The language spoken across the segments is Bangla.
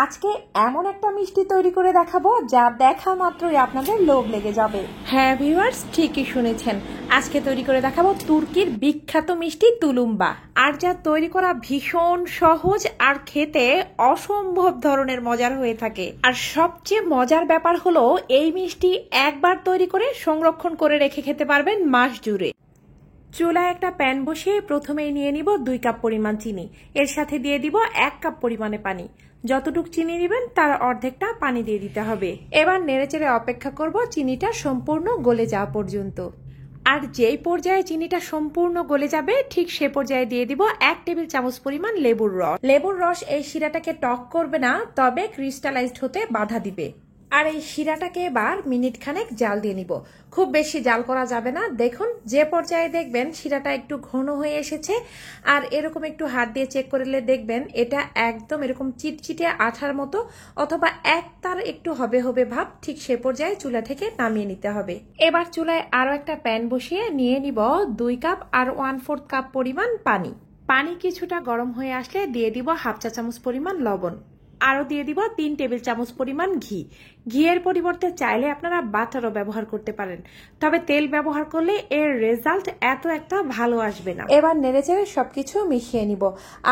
আজকে এমন একটা মিষ্টি তৈরি করে দেখাবো যা দেখা মাত্রই আপনাদের লোভ লেগে যাবে। হ্যাঁ ভিউয়ার্স, ঠিকই শুনেছেন, আজকে তৈরি করে দেখাবো তুর্কির বিখ্যাত মিষ্টি তুলুম্বা। আর যা তৈরি করা ভীষণ সহজ আর খেতে অসম্ভব ধরনের মজার হয়ে থাকে। আর সবচেয়ে মজার ব্যাপার হলো এই মিষ্টি একবার তৈরি করে সংরক্ষণ করে রেখে খেতে পারবেন মাস জুড়ে। চুলায় একটা প্যান বসিয়ে প্রথমেই নিয়ে নিব 2 কাপ পরিমাণ চিনি, এর সাথে দিয়ে দিব 1 কাপ পরিমাণে পানি। যতটুকু চিনি দিবেন তার অর্ধেকটা পানি দিয়ে দিতে হবে। এবার নেড়েচেড়ে অপেক্ষা করব চিনিটা সম্পূর্ণ গলে যাওয়া পর্যন্ত। আর যেই পর্যায়ে চিনিটা সম্পূর্ণ গলে যাবে ঠিক সে পর্যায়ে দিয়ে দিব 1 টেবিল চামচ পরিমাণ লেবুর রস। লেবুর রস এই শিরাটাকে টক করবে না, তবে ক্রিস্টালাইজড হতে বাধা দিবে। আর এই শিরাটাকে এবার মিনিট খানেক জাল দিয়ে নিব। খুব বেশি জাল করা যাবে না। দেখুন যে পর্যায়ে দেখবেন শিরাটা একটু ঘন হয়ে এসেছে আর এরকম একটু হাত দিয়ে চেক করলে দেখবেন এটা একদম এরকম চিটচিটে আঠার মতো অথবা একতার একটু হবে হবে ভাব, ঠিক সে পর্যায়ে চুলা থেকে নামিয়ে নিতে হবে। এবার চুলায় আরো একটা প্যান বসিয়ে নিয়ে নিব 2 কাপ আর 1/4 কাপ পরিমাণ পানি। পানি কিছুটা গরম হয়ে আসলে দিয়ে দিব 1/2 চা চামচ পরিমাণ লবণ। আরো দিয়ে দিব 3 টেবিল চামচ পরিমাণ ঘি। ঘিয়ের পরিবর্তে চাইলে আপনারা বাটারও ব্যবহার করতে পারেন, তবে তেল ব্যবহার করলে এর রেজাল্ট এত একটা ভালো আসবে না। এবার নেড়েচেড়ে সবকিছু মিশিয়ে নিব।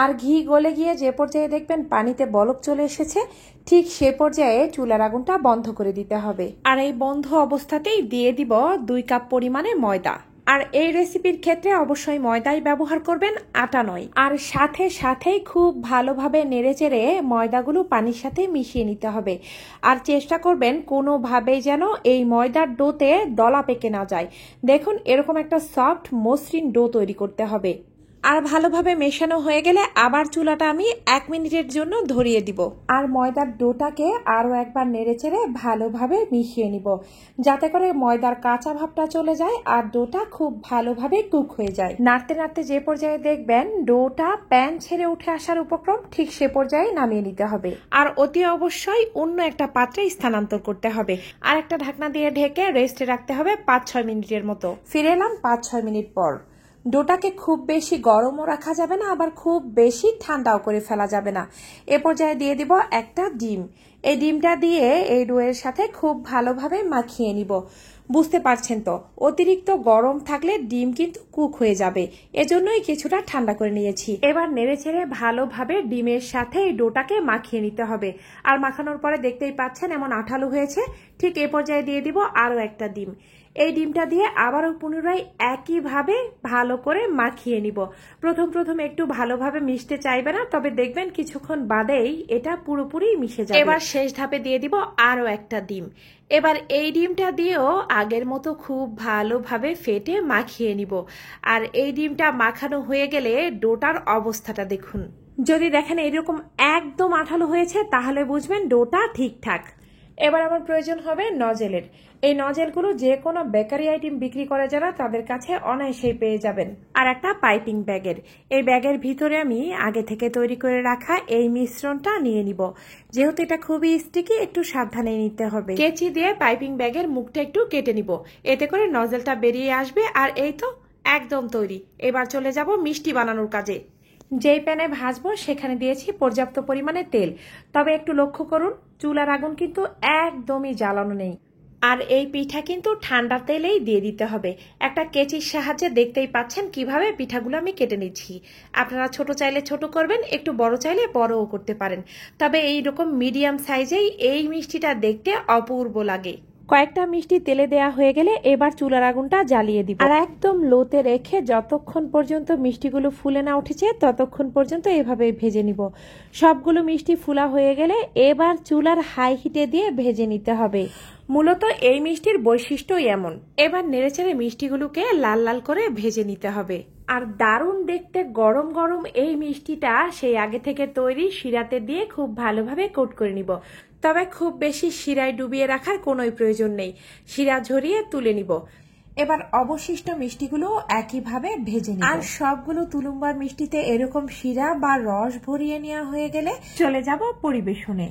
আর ঘি গলে গিয়ে যে পর্যায়ে দেখবেন পানিতে বলক চলে এসেছে ঠিক সে পর্যায়ে চুলার আগুনটা বন্ধ করে দিতে হবে। আর এই বন্ধ অবস্থাতেই দিয়ে দিব 2 কাপ পরিমাণে ময়দা। আর এই রেসিপির ক্ষেত্রে অবশ্যই ময়দাই ব্যবহার করবেন, আটা নয়। আর সাথে সাথেই খুব ভালোভাবে নেড়েচেড়ে ময়দাগুলো পানির সাথে মিশিয়ে নিতে হবে। আর চেষ্টা করবেন কোনোভাবেই যেন এই ময়দার ডোতে দলা পেকে না যায়। দেখুন এরকম একটা সফট মসৃণ ডো তৈরি করতে হবে। আর ভালোভাবে মেশানো হয়ে গেলে আবার চুলাটা আমি 1 মিনিটের জন্য ধরিয়ে দিব। আর ময়দার ডোটাকে আরো একবার নেড়েচেড়ে ভালোভাবে মিশিয়ে নিব, যাতে করে ময়দার কাঁচা ভাবটা চলে যায় আর ডোটা খুব ভালোভাবে কুক হয়ে যায়। নাড়তে নাড়তে যে পর্যায়ে দেখবেন ডোটা প্যান ছেড়ে উঠে আসার উপক্রম, ঠিক সে পর্যায়ে নামিয়ে নিতে হবে। আর অতি অবশ্যই অন্য একটা পাত্রে স্থানান্তর করতে হবে। আর একটা ঢাকনা দিয়ে ঢেকে রেস্টে রাখতে হবে 5-6 মিনিটের মতো। ফিরে এলাম 5-6 মিনিট পর। ডোটাকে খুব বেশি গরমও রাখা যাবে না, আবার খুব বেশি ঠান্ডাও করে ফেলা যাবে না। এ পর্যায়ে দিয়ে দিব একটা ডিম। এই ডিমটা দিয়ে এই ডোয়ের সাথে খুব ভালোভাবে মাখিয়ে নিব। বুঝতে পারছেন তো, অতিরিক্ত গরম থাকলে ডিম কিন্তু কুক হয়ে যাবে, এজন্যই কিছুটা ঠান্ডা করে নিয়েছি। এবার নেড়েচেড়ে ভালোভাবে ডিমের সাথে এই ডোটাকে মাখিয়ে নিতে হবে। আর মাখানোর পরে দেখতেই পাচ্ছেন এমন আঠালো হয়েছে। ঠিক এই পর্যায়ে দিয়ে দিব আরো একটা ডিম। এই ডিমটা দিয়ে আবারও পুনরায় একইভাবে ভালো করে মাখিয়ে নিব। প্রথম একটু ভালোভাবে মিশতে চাইবে না, তবে দেখবেন কিছুক্ষণ বাদেই এটা পুরোপুরি মিশে যাবে। এবার শেষ ধাপে দিয়ে দিব আরো একটা ডিম। এবার এই ডিমটা দিয়েও আগের মতো খুব ভালোভাবে ফেটে মাখিয়ে নিব। আর এই ডিমটা মাখানো হয়ে গেলে ডোটার অবস্থাটা দেখুন। যদি দেখেন এরকম একদম আঠালো হয়েছে তাহলে বুঝবেন ডোটা ঠিকঠাক। এবার আমার প্রয়োজন হবে নজেলের। এই নজেলগুলো যে কোনো বেকারি আইটেম বিক্রি করে যারা তাদের কাছে অনায়াসেই পেয়ে যাবেন। আর একটা পাইপিং ব্যাগের, এই ব্যাগের ভিতরে আমি আগে থেকে তৈরি করে রাখা এই মিশ্রণটা নিয়ে নিব। যেহেতু এটা খুবই স্টিকি, একটু সাবধানে নিতে হবে। কেচি দিয়ে পাইপিং ব্যাগের মুখটা একটু কেটে নিব, এতে করে নজেলটা বেরিয়ে আসবে। আর এই তো একদম তৈরি। এবার চলে যাব মিষ্টি বানানোর কাজে। যেই প্যানে ভাজবো সেখানে দিয়েছি পর্যাপ্ত পরিমাণে তেল, তবে একটু লক্ষ্য করুন চুলার আগুন কিন্তু একদমই জ্বালানো নেই। আর এই পিঠা কিন্তু ঠান্ডা তেলেই দিয়ে দিতে হবে। একটা কেচির সাহায্যে দেখতেই পাচ্ছেন কিভাবে পিঠাগুলো আমি কেটে নিচ্ছি। আপনারা ছোট চাইলে ছোট করবেন, একটু বড় চাইলে বড়ও করতে পারেন, তবে এইরকম মিডিয়াম সাইজেই এই মিষ্টিটা দেখতে অপূর্ব লাগে। কয়েকটা মিষ্টি তেলে দেয়া হয়ে গেলে এবার চুলার আগুনটা জ্বালিয়ে দিব। আর একদম লোতে রেখে যতক্ষণ পর্যন্ত মিষ্টিগুলো ফুলে না উঠেছে ততক্ষণ পর্যন্ত এভাবে ভেজে নিব। সবগুলো মিষ্টি ফুলা হয়ে গেলে এবার চুলার হাই হিটে দিয়ে ভেজে নিতে হবে। মূলত এই মিষ্টির বৈশিষ্ট্যই এমন। এবার নেড়েচেড়ে মিষ্টিগুলোকে লাল লাল করে ভেজে নিতে হবে। আর দারুণ দেখতে গরম গরম এই মিষ্টিটা সেই আগে থেকে তৈরি শিরাতে দিয়ে খুব ভালোভাবে কোট করে নিব। তবে খুব বেশি শিরায় ডুবিয়ে রাখার কোনোই প্রয়োজন নেই, শিরা ঝরিয়ে তুলে নিব। এবার অবশিষ্ট মিষ্টিগুলো একইভাবে ভেজে নিব। আর সবগুলো তুলুম্বার মিষ্টিতে এরকম শিরা বা রস ভরিয়ে নেওয়া হয়ে গেলে চলে যাব পরিবেশনে।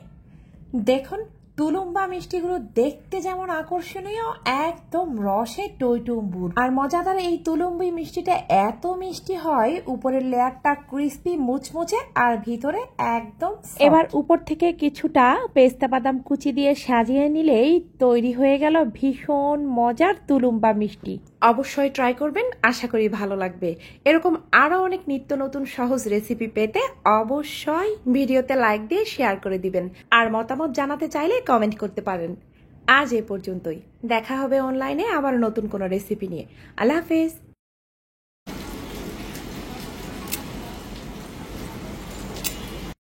দেখুন তুলুম্বা মিষ্টিগুলো দেখতে যেমন আকর্ষণীয়, একদম রসে টইটুম্বুর। আর মজাদার এই তুলুম্বি মিষ্টিটা এত মিষ্টি হয়, উপরের লেয়ারটা ক্রিস্পি মুচমুচে আর ভিতরে একদম soft। এবার উপর থেকে কিছুটা পেস্তা বাদাম কুচি দিয়ে সাজিয়ে নিলেই তৈরি হয়ে গেল ভীষণ মজার তুলুম্বা মিষ্টি। অবশ্যই ট্রাই করবেন, আশা করি ভালো লাগবে। এরকম আরো অনেক নিত্য নতুন সহজ রেসিপি পেতে অবশ্যই ভিডিওতে লাইক দিয়ে শেয়ার করে দিবেন, আর মতামত জানাতে চাইলে কমেন্ট করতে পারেন। আজ এ পর্যন্তই, দেখা হবে অনলাইনে আবার নতুন কোনো রেসিপি নিয়ে। আল্লাহ হাফেজ।